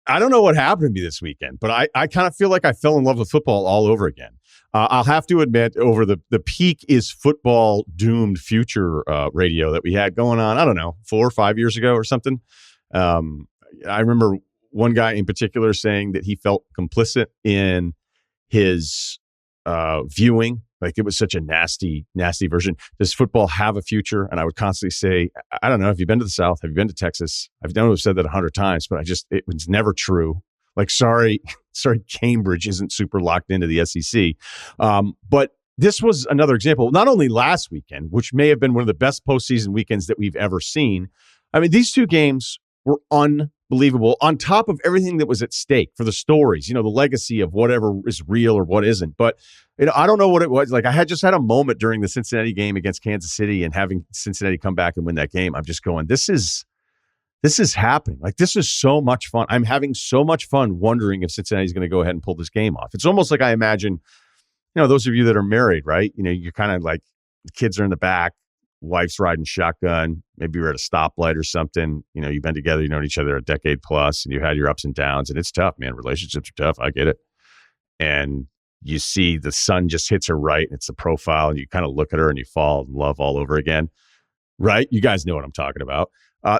I don't know what happened to me this weekend, but I kind of feel like I fell in love with football all over again. I'll have to admit, over the peak is football doomed future radio that we had going on, I don't know, 4 or 5 years ago or something. I remember one guy in particular saying that he felt complicit in his viewing. Like it was such a nasty, nasty version. Does football have a future? And I would constantly say, I don't know. Have you been to the South? Have you been to Texas? I've said that 100 times, but it was never true. Like, sorry, Cambridge isn't super locked into the SEC. But this was another example, not only last weekend, which may have been one of the best postseason weekends that we've ever seen. I mean, these two games were unbelievable on top of everything that was at stake for the stories, the legacy of whatever is real or what isn't. But, I don't know what it was. Like, I had a moment during the Cincinnati game against Kansas City, and having Cincinnati come back and win that game, I'm just going, this is happening. Like, this is so much fun. I'm having so much fun wondering if Cincinnati's going to go ahead and pull this game off. It's almost like I imagine, those of you that are married, right? You're kind of like, the kids are in the back, wife's riding shotgun. Maybe you're at a stoplight or something. You've been together, you've known each other a decade plus, and you had your ups and downs, and it's tough, man. Relationships are tough. I get it. And you see the sun just hits her right, and it's the profile, and you kind of look at her and you fall in love all over again. Right? You guys know what I'm talking about.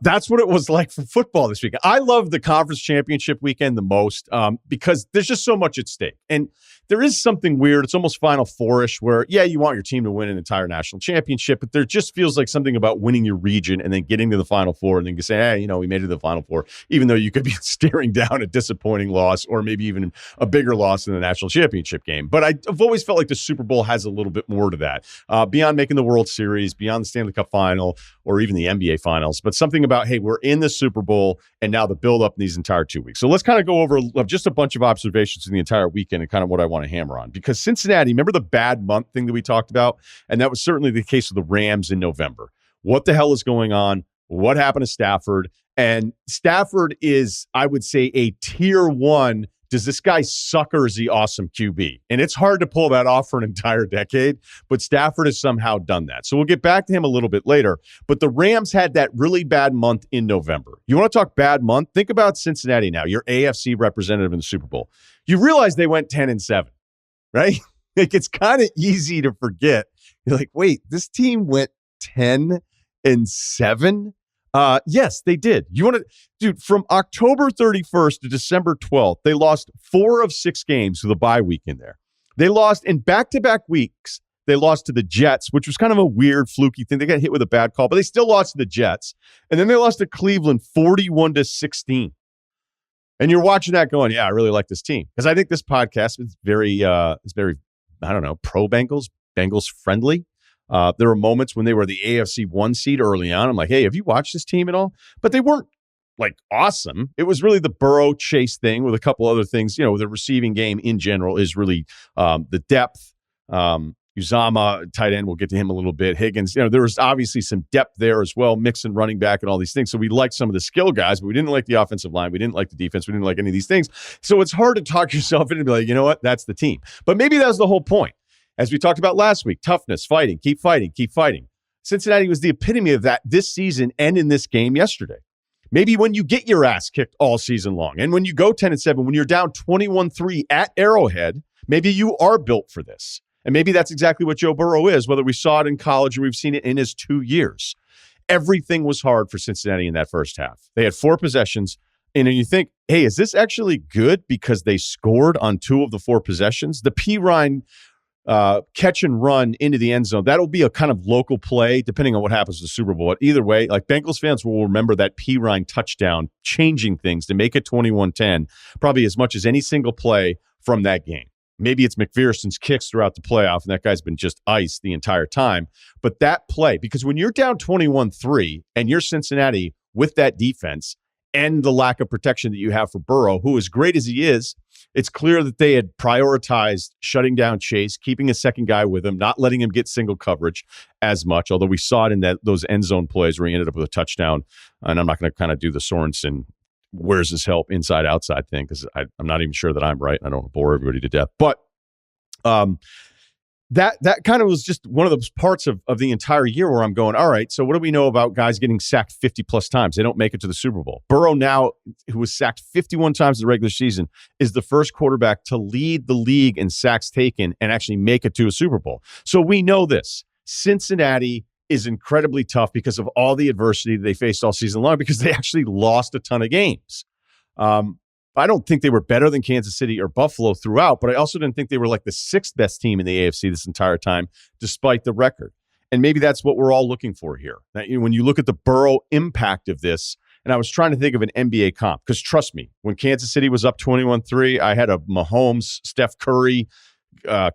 That's what it was like for football this weekend. I love the conference championship weekend the most because there's just so much at stake. And there is something weird. It's almost Final Four-ish where, yeah, you want your team to win an entire national championship, but there just feels like something about winning your region and then getting to the Final Four and then you say, hey, we made it to the Final Four, even though you could be staring down a disappointing loss or maybe even a bigger loss in the national championship game. But I've always felt like the Super Bowl has a little bit more to that, beyond making the World Series, beyond the Stanley Cup final, or even the NBA finals, but something about, hey, we're in the Super Bowl and now the build up in these entire 2 weeks. So let's kind of go over just a bunch of observations in the entire weekend and kind of what I want to hammer on. Because Cincinnati, remember the bad month thing that we talked about? And that was certainly the case with the Rams in November. What the hell is going on? What happened to Stafford? And Stafford is, I would say, a tier 1. Does this guy suck or is he awesome QB? And it's hard to pull that off for an entire decade, but Stafford has somehow done that. So we'll get back to him a little bit later. But the Rams had that really bad month in November. You want to talk bad month? Think about Cincinnati now, your AFC representative in the Super Bowl. You realize they went 10-7, right? Like, it's kind of easy to forget. You're like, wait, this team went 10-7? Yes, they did. Dude, from October 31st to December 12th, they lost 4 of 6 games with a bye week in there. They lost in back-to-back weeks. They lost to the Jets, which was kind of a weird, fluky thing. They got hit with a bad call, but they still lost to the Jets. And then they lost to Cleveland 41-16. And you're watching that going, yeah, I really like this team. Because I think this podcast is very, I don't know, pro-Bengals, Bengals friendly. There were moments when they were the AFC 1 seed early on. I'm like, hey, have you watched this team at all? But they weren't like awesome. It was really the Burrow Chase thing with a couple other things. The receiving game in general is really the depth. Uzama, tight end, we'll get to him a little bit. Higgins, there was obviously some depth there as well, mixing running back and all these things. So we liked some of the skill guys, but we didn't like the offensive line. We didn't like the defense. We didn't like any of these things. So it's hard to talk yourself into and be like, you know what? That's the team. But maybe that was the whole point. As we talked about last week, toughness, fighting, keep fighting, keep fighting. Cincinnati was the epitome of that this season and in this game yesterday. Maybe when you get your ass kicked all season long and when you go 10-7, when you're down 21-3 at Arrowhead, maybe you are built for this. And maybe that's exactly what Joe Burrow is, whether we saw it in college or we've seen it in his 2 years. Everything was hard for Cincinnati in that first half. They had 4 possessions. And then you think, hey, is this actually good because they scored on 2 of the 4 possessions? The P. Ryan catch and run into the end zone, that'll be a kind of local play depending on what happens to the Super Bowl. But either way, like, Bengals fans will remember that P. Ryan touchdown changing things to make it 21-10 probably as much as any single play from that game. Maybe it's McPherson's kicks throughout the playoff, and that guy's been just iced the entire time. But that play, because when you're down 21-3 and you're Cincinnati with that defense and the lack of protection that you have for Burrow, who, as great as he is, it's clear that they had prioritized shutting down Chase, keeping a second guy with him, not letting him get single coverage as much, although we saw it in those end zone plays where he ended up with a touchdown. And I'm not going to kind of do the Sorensen where's his help inside outside thing because I'm not even sure that I'm right. I don't want to bore everybody to death. But that kind of was just one of those parts of the entire year where I'm going, all right, so what do we know about guys getting sacked 50 plus times? They don't make it to the Super Bowl. Burrow now, who was sacked 51 times in the regular season, is the first quarterback to lead the league in sacks taken and actually make it to a Super Bowl. So we know this. Cincinnati is incredibly tough because of all the adversity they faced all season long, because they actually lost a ton of games. I don't think they were better than Kansas City or Buffalo throughout, but I also didn't think they were like the sixth best team in the AFC this entire time, despite the record. And maybe that's what we're all looking for here. That, when you look at the Burrow impact of this, and I was trying to think of an NBA comp, because trust me, when Kansas City was up 21-3, I had a Mahomes, Steph Curry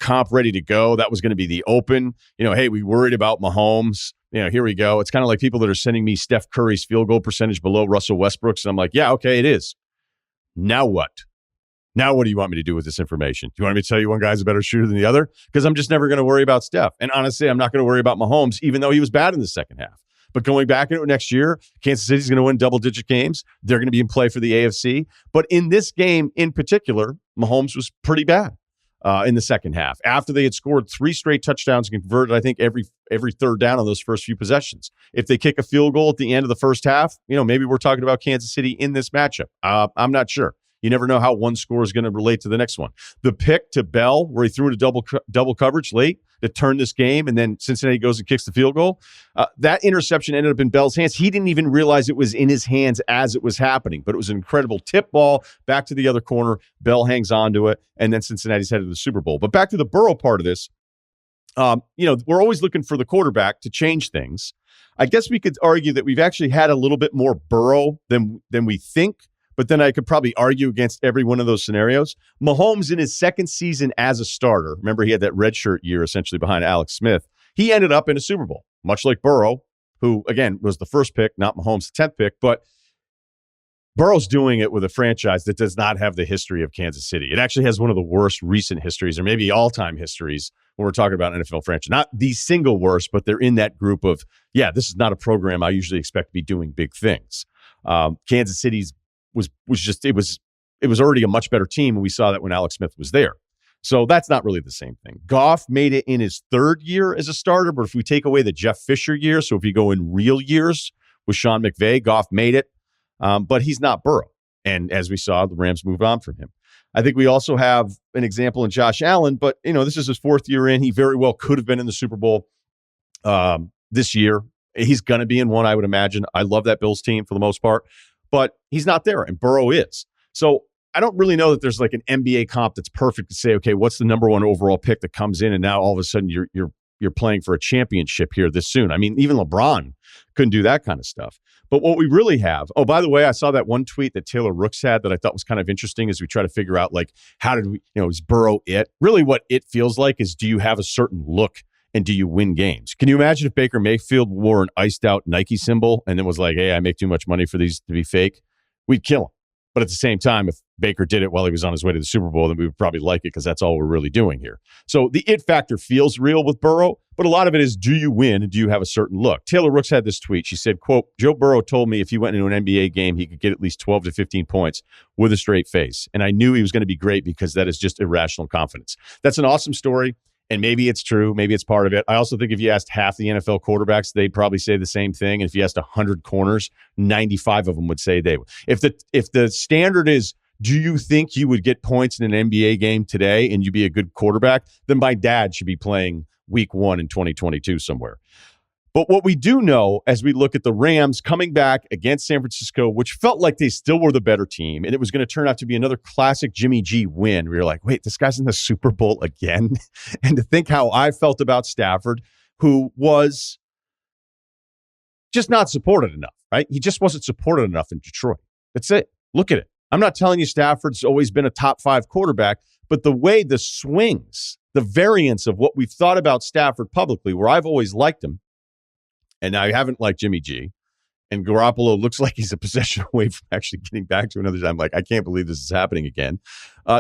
comp ready to go. That was going to be the open. Hey, we worried about Mahomes. Here we go. It's kind of like people that are sending me Steph Curry's field goal percentage below Russell Westbrook's. And I'm like, yeah, okay, it is. Now what? Now what do you want me to do with this information? Do you want me to tell you one guy's a better shooter than the other? Because I'm just never going to worry about Steph. And honestly, I'm not going to worry about Mahomes, even though he was bad in the second half. But going back into it next year, Kansas City's going to win double-digit games. They're going to be in play for the AFC. But in this game in particular, Mahomes was pretty bad in the second half. After they had scored 3 straight touchdowns and converted, I think, every third down on those first few possessions. If they kick a field goal at the end of the first half, maybe we're talking about Kansas City in this matchup. I'm not sure. You never know how one score is going to relate to the next one. The pick to Bell, where he threw it a double coverage late that turned this game, and then Cincinnati goes and kicks the field goal. That interception ended up in Bell's hands. He didn't even realize it was in his hands as it was happening, but it was an incredible tip ball back to the other corner. Bell hangs on to it, and then Cincinnati's headed to the Super Bowl. But back to the Burrow part of this, we're always looking for the quarterback to change things. I guess we could argue that we've actually had a little bit more Burrow than we think. But then I could probably argue against every one of those scenarios. Mahomes, in his second season as a starter, remember he had that redshirt year essentially behind Alex Smith, he ended up in a Super Bowl, much like Burrow, who, again, was the first pick, not Mahomes' 10th pick. But Burrow's doing it with a franchise that does not have the history of Kansas City. It actually has one of the worst recent histories, or maybe all-time histories, when we're talking about NFL franchise. Not the single worst, but they're in that group of, this is not a program I usually expect to be doing big things. Kansas City's was already a much better team, and we saw that when Alex Smith was there. So that's not really the same thing. Goff made it in his third year as a starter, but if we take away the Jeff Fisher year, so if you go in real years with Sean McVay, Goff made it, but he's not Burrow. And as we saw, the Rams moved on from him. I think we also have an example in Josh Allen, but this is his fourth year in. He very well could have been in the Super Bowl this year. He's going to be in one, I would imagine. I love that Bills team for the most part. But he's not there, and Burrow is. So I don't really know that there's like an NBA comp that's perfect to say, okay, what's the number one overall pick that comes in, and now all of a sudden you're playing for a championship here this soon. I mean, even LeBron couldn't do that kind of stuff. But what we really have, oh, by the way, I saw that one tweet that Taylor Rooks had that I thought was kind of interesting as we try to figure out, like, how did we, is Burrow it? Really what it feels like is, do you have a certain look? And do you win games? Can you imagine if Baker Mayfield wore an iced out Nike symbol and then was like, hey, I make too much money for these to be fake? We'd kill him. But at the same time, if Baker did it while he was on his way to the Super Bowl, then we would probably like it, because that's all we're really doing here. So the it factor feels real with Burrow, but a lot of it is, do you win and do you have a certain look? Taylor Rooks had this tweet. She said, quote, Joe Burrow told me if he went into an NBA game, he could get at least 12 to 15 points with a straight face. And I knew he was going to be great because that is just irrational confidence. That's an awesome story. And maybe it's true. Maybe it's part of it. I also think if you asked half the NFL quarterbacks, they'd probably say the same thing. And if you asked 100 corners, 95 of them would say they would. If the standard is, do you think you would get points in an NBA game today and you be a good quarterback, then my dad should be playing week 1 in 2022 somewhere. But what we do know, as we look at the Rams coming back against San Francisco, which felt like they still were the better team, and it was going to turn out to be another classic Jimmy G win, where you're like, wait, this guy's in the Super Bowl again? And to think how I felt about Stafford, who was just not supported enough, right? He just wasn't supported enough in Detroit. That's it. Look at it. I'm not telling you Stafford's always been a top 5 quarterback, but the way the swings, the variance of what we've thought about Stafford publicly, where I've always liked him, and I haven't liked Jimmy G. And Garoppolo looks like he's a possession away from actually getting back to another time. Like, I can't believe this is happening again.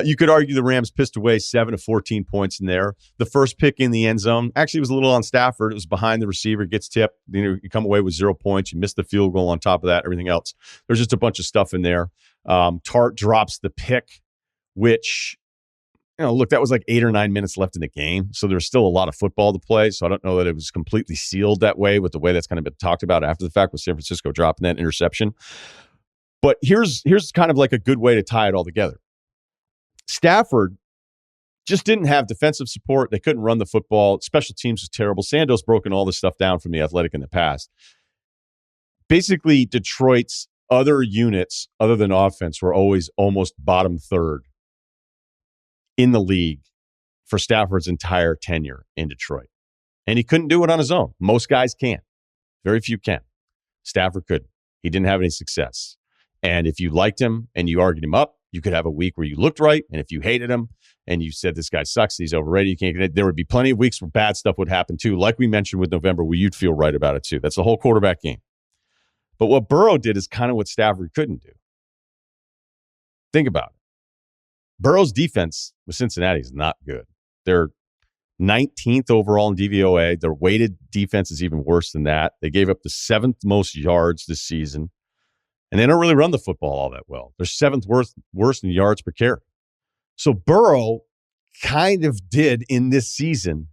You could argue the Rams pissed away 7 to 14 points in there. The first pick in the end zone actually was a little on Stafford. It was behind the receiver, gets tipped. You come away with 0 points. You miss the field goal on top of that, everything else. There's just a bunch of stuff in there. Tart drops the pick, which look, that was like 8 or 9 minutes left in the game. So there's still a lot of football to play. So I don't know that it was completely sealed that way with the way that's kind of been talked about after the fact with San Francisco dropping that interception. But here's kind of like a good way to tie it all together. Stafford just didn't have defensive support. They couldn't run the football. Special teams was terrible. Sando's broken all this stuff down from the Athletic in the past. Basically, Detroit's other units, other than offense, were always almost bottom third in the league for Stafford's entire tenure in Detroit. And he couldn't do it on his own. Most guys can. Very few can. Stafford couldn't. He didn't have any success. And if you liked him and you argued him up, you could have a week where you looked right. And if you hated him and you said this guy sucks, he's overrated, you can't get it, there would be plenty of weeks where bad stuff would happen too. Like we mentioned with November, where you'd feel right about it too. That's the whole quarterback game. But what Burrow did is kind of what Stafford couldn't do. Think about it. Burrow's defense with Cincinnati is not good. They're 19th overall in DVOA. Their weighted defense is even worse than that. They gave up the 7th most yards this season. And they don't really run the football all that well. They're 7th worst in yards per carry. So Burrow kind of did in this season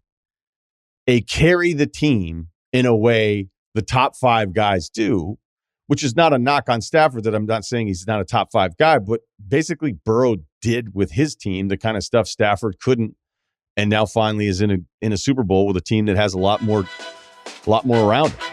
a carry the team in a way the top 5 guys do, which is not a knock on Stafford, that I'm not saying he's not a top 5 guy, but basically Burrow did with his team the kind of stuff Stafford couldn't, and now finally is in a Super Bowl with a team that has a lot more around it.